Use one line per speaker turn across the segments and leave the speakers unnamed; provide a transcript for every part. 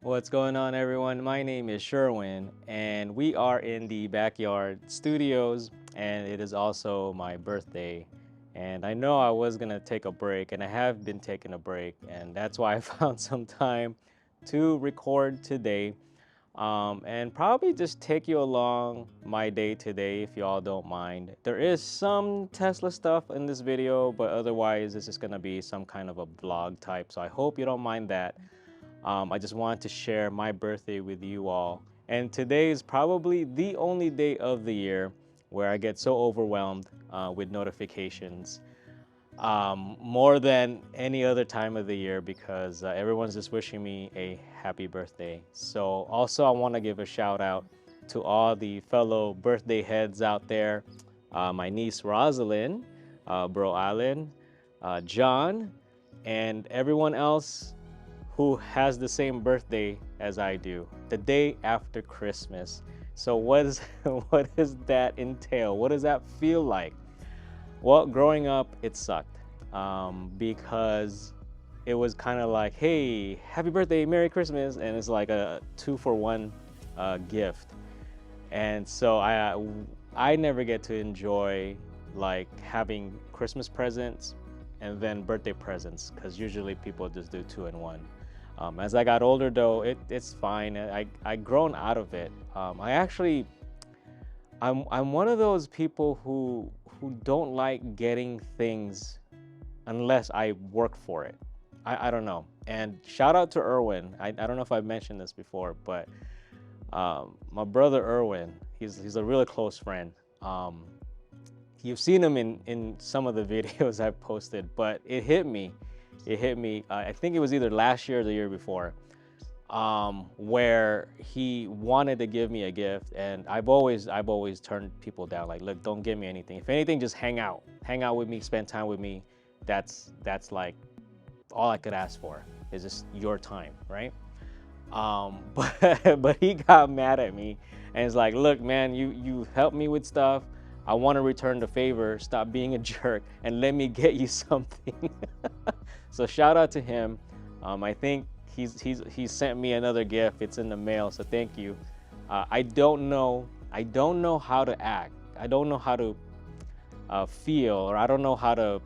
What's going on, everyone? My name is Sherwin, and we are in the backyard studios, and it is also my birthday. And I know I was gonna take a break, and I have been taking a break, and that's why I found some time to record today, and probably just take you along my day today, if y'all don't mind. There is some Tesla stuff in this video, but otherwise, it's just gonna be some kind of a vlog type. So I hope you don't mind that. I just wanted to share my birthday with you all. And today is probably the only day of the year where I get so overwhelmed with notifications more than any other time of the year because everyone's just wishing me a happy birthday. So also I want to give a shout out to all the fellow birthday heads out there. My niece Rosalind, bro Alan, John, and everyone else who has the same birthday as I do, the day after Christmas. So what does that entail? What does that feel like? Well, growing up, it sucked because it was kind of like, hey, happy birthday, Merry Christmas, and it's like a 2-for-1 gift. And so I never get to enjoy like having Christmas presents and then birthday presents because usually people just do 2-in-1. As I got older, though, it's fine. I grown out of it. I'm one of those people who don't like getting things unless I work for it. I don't know. And shout out to Erwin. I don't know if I've mentioned this before, but my brother Erwin, he's a really close friend. You've seen him in some of the videos I've posted, but it hit me. I think it was either last year or the year before, where he wanted to give me a gift, and I've always turned people down. Like, look, don't give me anything. If anything, just hang out with me, spend time with me. That's like all I could ask for is just your time, right? But he got mad at me and it's like, look, man, you helped me with stuff. I want to return the favor. Stop being a jerk and let me get you something. So shout out to him. I think he's sent me another gift. It's in the mail, so thank you. I don't know how to act. I don't know how to feel, or I don't know how to.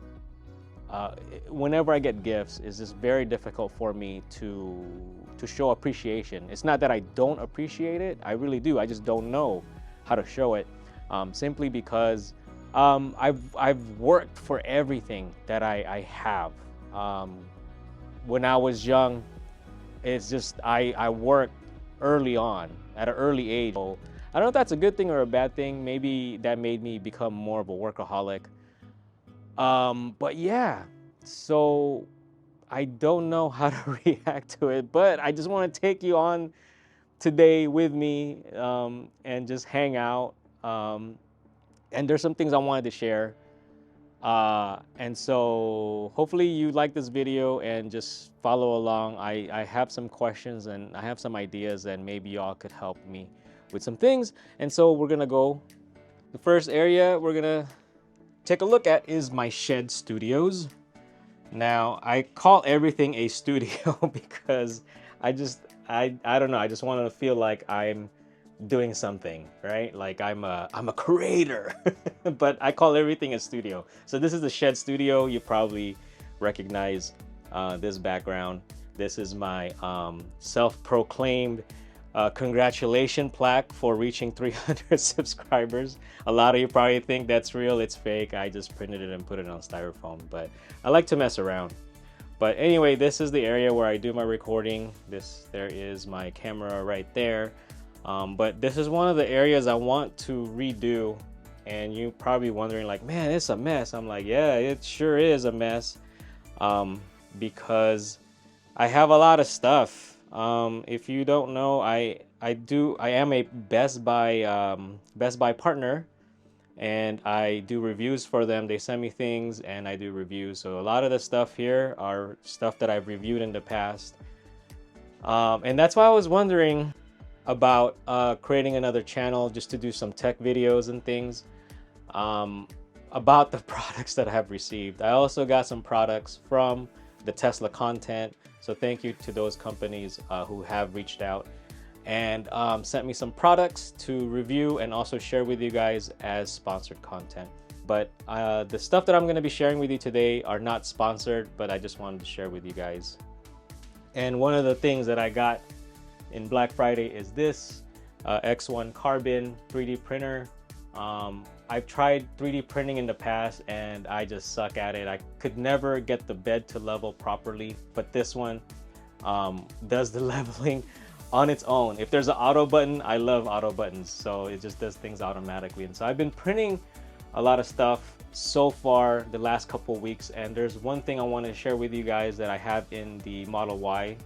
Whenever I get gifts, it's just very difficult for me to show appreciation. It's not that I don't appreciate it. I really do. I just don't know how to show it. Simply because I've worked for everything that I have. When I was young, it's just I worked early on at an early age. So I don't know if that's a good thing or a bad thing. Maybe that made me become more of a workaholic. But yeah, so I don't know how to react to it, but I just want to take you on today with me and just hang out. And there's some things I wanted to share. And so hopefully you like this video and just follow along. I have some questions and I have some ideas, and maybe y'all could help me with some things. And so we're gonna go. The first area we're gonna take a look at is my shed studios. Now I call everything a studio because I don't know. I just want to feel like I'm doing something, right? Like I'm a creator, but I call everything a studio. So this is the shed studio. You probably recognize this background. This is my self-proclaimed congratulation plaque for reaching 300 subscribers. A lot of you probably think that's real. It's fake. I just printed it and put it on styrofoam, but I like to mess around. But anyway, this is the area where I do my recording. There is my camera right there. But this is one of the areas I want to redo, and you're probably wondering like, man, it's a mess. I'm like, yeah, it sure is a mess, because I have a lot of stuff. If you don't know, I am a Best Buy partner, and I do reviews for them. They send me things and I do reviews. So a lot of the stuff here are stuff that I've reviewed in the past. And that's why I was wondering about creating another channel just to do some tech videos and things about the products that I have received. I also got some products from the Tesla content. So thank you to those companies who have reached out and sent me some products to review and also share with you guys as sponsored content. But the stuff that I'm going to be sharing with you today are not sponsored, but I just wanted to share with you guys. And one of the things that I got in Black Friday is this X1 Carbon 3D printer. I've tried 3D printing in the past and I just suck at it. I could never get the bed to level properly, but this one does the leveling on its own. If there's an auto button, I love auto buttons, so it just does things automatically. And so I've been printing a lot of stuff so far the last couple weeks, and there's one thing I want to share with you guys that I have in the Model Y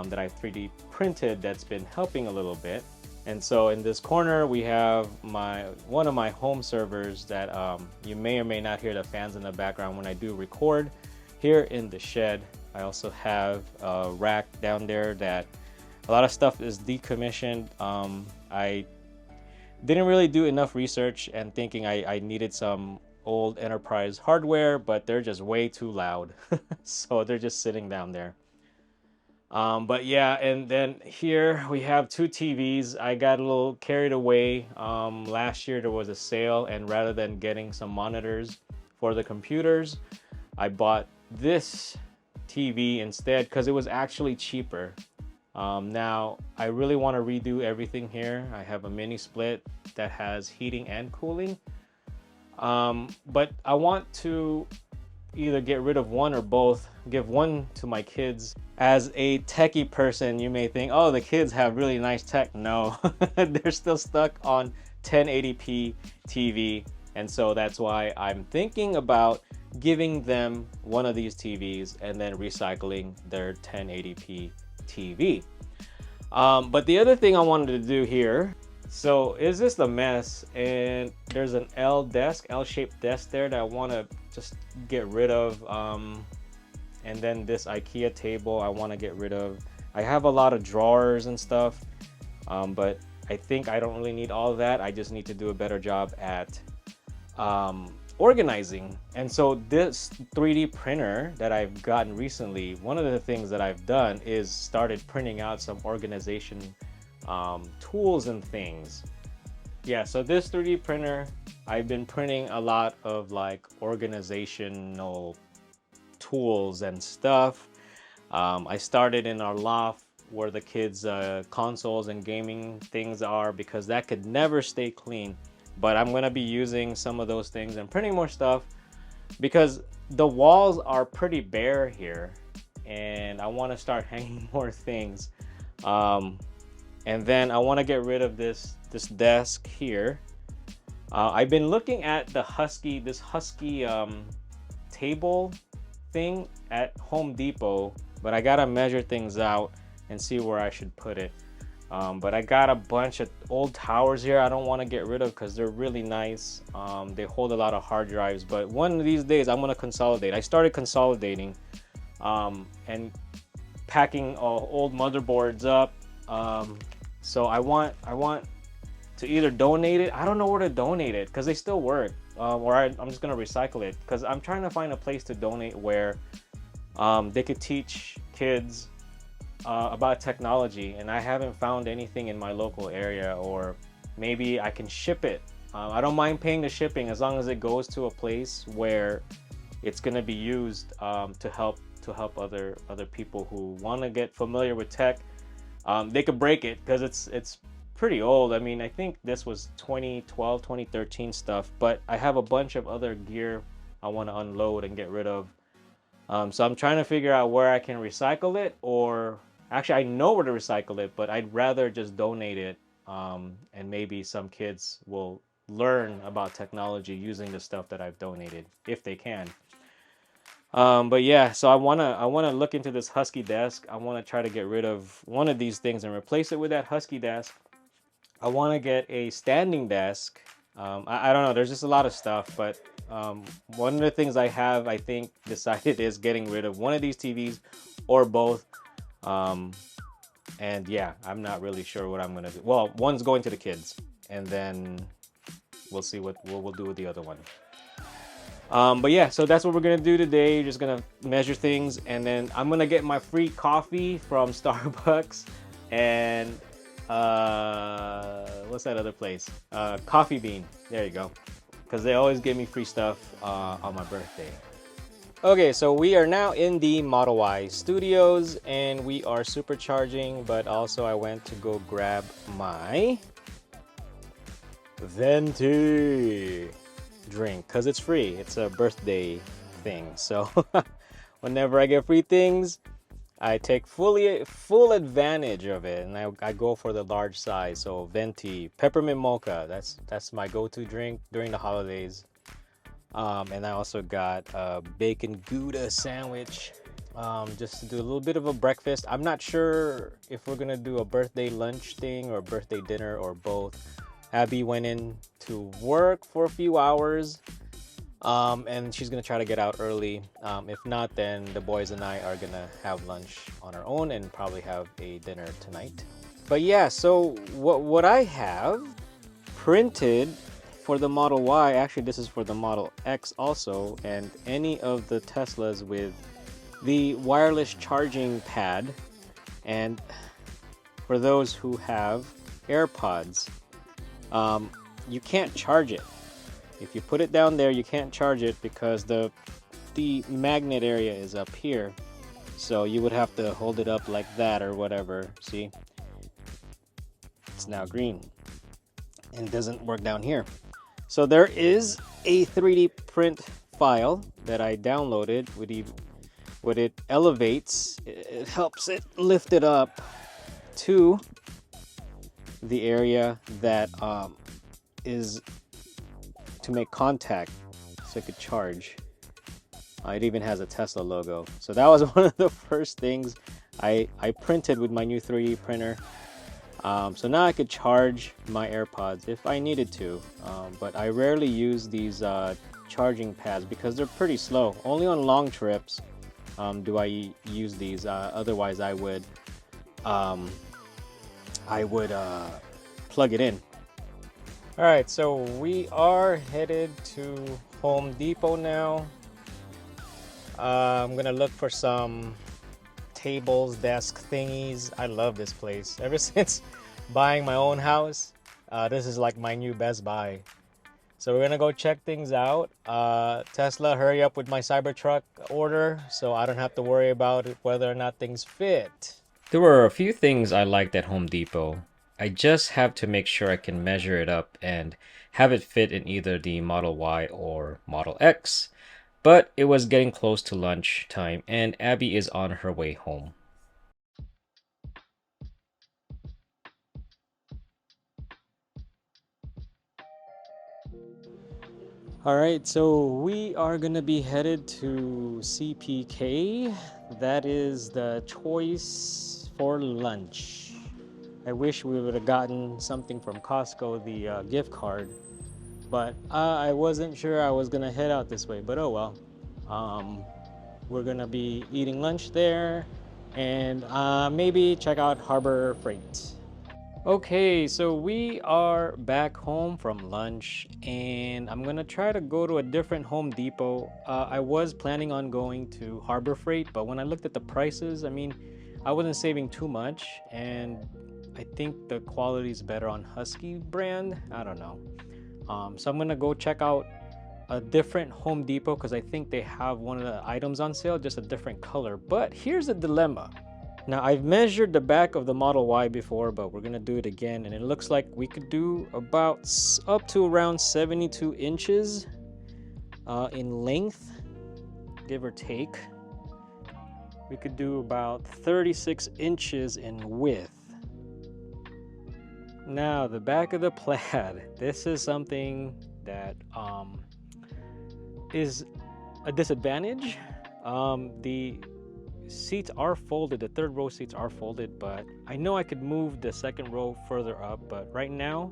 that I 3D printed that's been helping a little bit. And so in this corner we have one of my home servers that you may or may not hear the fans in the background when I do record. Here in the shed I also have a rack down there that a lot of stuff is decommissioned. I didn't really do enough research and thinking I needed some old enterprise hardware, but they're just way too loud. So they're just sitting down there. But yeah, and then here we have two TVs. I got a little carried away. Last year there was a sale, and rather than getting some monitors for the computers, I bought this TV instead because it was actually cheaper. Now I really want to redo everything here. I have a mini split that has heating and cooling, but I want to either get rid of one or both, give one to my kids. As a techie person, you may think, oh, the kids have really nice tech. No, they're still stuck on 1080p TV, and so that's why I'm thinking about giving them one of these TVs and then recycling their 1080p TV. But the other thing I wanted to do here, so is this a mess, and there's an L-shaped desk there that I want to just get rid of, and then this IKEA table I want to get rid of. I have a lot of drawers and stuff, but I think I don't really need all of that. I just need to do a better job at organizing. And so this 3D printer that I've gotten recently, one of the things that I've done is started printing out some organization tools and things. Yeah, so this 3D printer, I've been printing a lot of like organizational tools and stuff. I started in our loft where the kids consoles and gaming things are, because that could never stay clean. But I'm gonna be using some of those things and printing more stuff because the walls are pretty bare here and I want to start hanging more things. And then I want to get rid of this desk here. I've been looking at this husky table thing at Home Depot, but I gotta measure things out and see where I should put it. But I got a bunch of old towers here I don't want to get rid of because they're really nice. They hold a lot of hard drives, but one of these days I'm gonna consolidate. I started consolidating and packing old motherboards up. So I want to either donate it. I don't know where to donate it because they still work, or I'm just gonna recycle it because I'm trying to find a place to donate where they could teach kids about technology, and I haven't found anything in my local area. Or maybe I can ship it. I don't mind paying the shipping as long as it goes to a place where it's going to be used to help other people who want to get familiar with tech. They could break it because it's pretty old. I mean, I think this was 2012 2013 stuff, but I have a bunch of other gear I want to unload and get rid of. So I'm trying to figure out where I can recycle it, or actually I know where to recycle it, but I'd rather just donate it, and maybe some kids will learn about technology using the stuff that I've donated if they can. But yeah, so I wanna look into this husky desk. I want to try to get rid of one of these things and replace it with that husky desk. I want to get a standing desk. I don't know, there's just a lot of stuff, but one of the things I think decided is getting rid of one of these TVs or both. And yeah, I'm not really sure what I'm gonna do. Well, one's going to the kids, and then we'll see what we'll do with the other one. But yeah, so that's what we're gonna do today. Just gonna measure things, and then I'm gonna get my free coffee from Starbucks and what's that other place? Coffee Bean. There you go. Because they always give me free stuff on my birthday. Okay, so we are now in the Model Y studios and we are supercharging, but also I went to go grab my venti drink because it's free. It's a birthday thing. So whenever I get free things, I take full advantage of it, and I go for the large size. So venti peppermint mocha. That's my go-to drink during the holidays. And I also got a bacon Gouda sandwich, just to do a little bit of a breakfast. I'm not sure if we're gonna do a birthday lunch thing or birthday dinner or both. Abby went in to work for a few hours, and she's gonna try to get out early. If not, then the boys and I are gonna have lunch on our own and probably have a dinner tonight. But yeah, so what I have printed for the Model Y, actually this is for the Model X also, and any of the Teslas with the wireless charging pad. And for those who have AirPods, you can't charge it. If you put it down there, you can't charge it because the magnet area is up here. So you would have to hold it up like that or whatever. See? It's now green and it doesn't work down here. So there is a 3D print file that I downloaded. What it elevates, it helps it lift it up to the area that is to make contact so it could charge. It even has a Tesla logo. So that was one of the first things I printed with my new 3D printer. So now I could charge my AirPods if I needed to, but I rarely use these charging pads because they're pretty slow. Only on long trips do I use these. Otherwise, I would plug it in. All right, so we are headed to Home Depot now. I'm gonna look for some tables, desk thingies. I love this place. Ever since buying my own house, this is like my new Best Buy. So we're gonna go check things out. Tesla, hurry up with my Cybertruck order so I don't have to worry about whether or not things fit. There were a few things I liked at Home Depot. I just have to make sure I can measure it up and have it fit in either the Model Y or Model X. But it was getting close to lunch time and Abby is on her way home. All right, so we are gonna be headed to CPK. That is the choice for lunch. I wish we would have gotten something from Costco, the gift card, but I wasn't sure I was gonna head out this way, but oh well. We're gonna be eating lunch there and maybe check out Harbor Freight. Okay, so we are back home from lunch and I'm gonna try to go to a different Home Depot. I was planning on going to Harbor Freight, but when I looked at the prices, I mean, I wasn't saving too much and I think the quality is better on Husky brand. I don't know. So I'm gonna go check out a different Home Depot because I think they have one of the items on sale, just a different color. But here's the dilemma. Now I've measured the back of the Model Y before, but we're gonna do it again, and it looks like we could do about up to around 72 inches in length, give or take. We could do about 36 inches in width. Now the back of the Plaid, this is something that is a disadvantage. The seats are folded, the third row seats are folded, but I know I could move the second row further up, but right now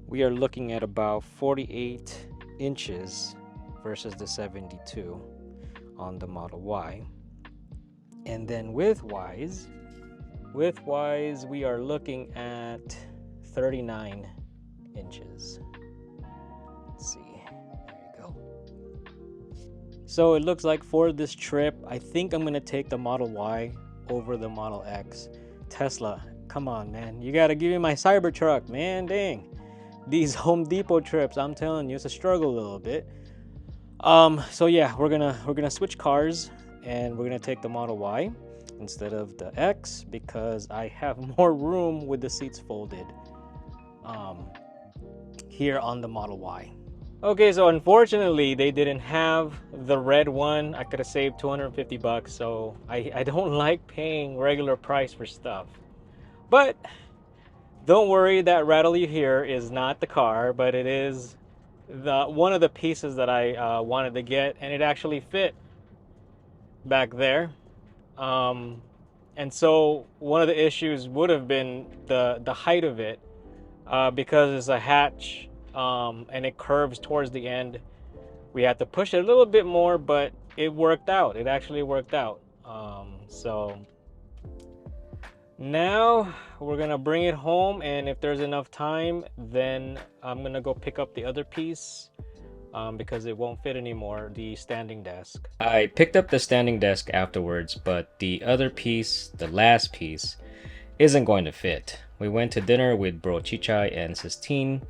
we are looking at about 48 inches versus the 72 on the Model Y. And then width-wise, we are looking at 39 inches. Let's see, there you go. So it looks like for this trip, I think I'm gonna take the Model Y over the Model X. Tesla, come on, man. You gotta give me my Cybertruck, man, dang. These Home Depot trips, I'm telling you, it's a struggle a little bit. So yeah, we're gonna switch cars and we're gonna take the Model Y instead of the X because I have more room with the seats folded here on the Model Y. Okay, so unfortunately they didn't have the red one. I could have saved 250 bucks, so I don't like paying regular price for stuff. But don't worry, that rattle you hear is not the car, but it is one of the pieces that I wanted to get, and it actually fit back there. And so one of the issues would have been the height of it, because it's a hatch, and it curves towards the end. We had to push it a little bit more, but it worked out. It actually worked out. So now we're gonna bring it home, and if there's enough time, then I'm gonna go pick up the other piece, because it won't fit anymore, the standing desk. I picked up the standing desk afterwards, but the other piece, the last piece, isn't going to fit. We went to dinner with bro Chichay and Sistine.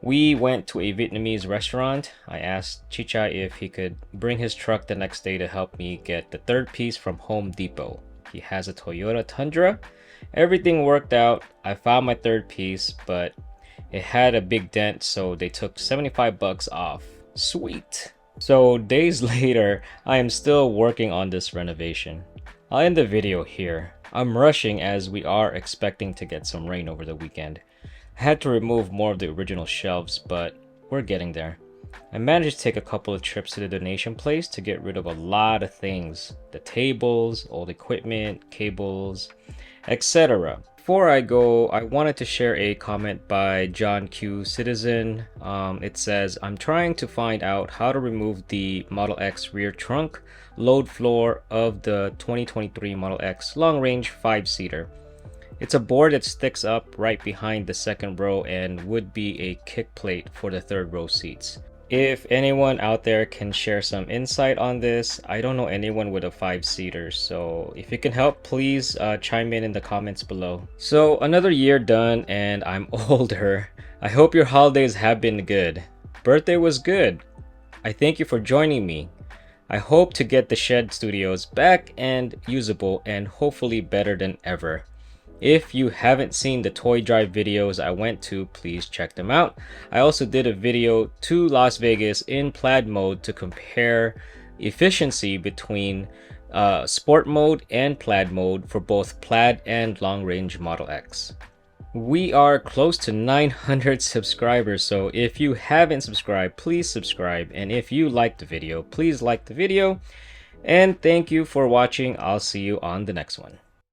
We went to a Vietnamese restaurant. I asked Chichay if he could bring his truck the next day to help me get the third piece from Home Depot. He has a Toyota Tundra. Everything worked out. I found my third piece, but it had a big dent, so they took 75 bucks off. Sweet. So days later, I am still working on this renovation. I'll end the video here. I'm rushing as we are expecting to get some rain over the weekend. I had to remove more of the original shelves, but we're getting there. I managed to take a couple of trips to the donation place to get rid of a lot of things. The tables, old equipment, cables, etc. Before I go, I wanted to share a comment by John Q Citizen. It says, I'm trying to find out how to remove the Model X rear trunk load floor of the 2023 Model X long range 5-seater. It's a board that sticks up right behind the second row and would be a kick plate for the third row seats. If anyone out there can share some insight on this, I don't know anyone with a 5-seater, so if you can help, please chime in the comments below. So another year done and I'm older. I hope your holidays have been good. Birthday was good. I thank you for joining me. I hope to get the Shed Studios back and usable and hopefully better than ever. If you haven't seen the toy drive videos I went to, please check them out. I also did a video to Las Vegas in plaid mode to compare efficiency between sport mode and plaid mode for both plaid and long range Model X. We are close to 900 subscribers, so if you haven't subscribed, please subscribe. And if you liked the video, please like the video. And thank you for watching. I'll see you on the next one.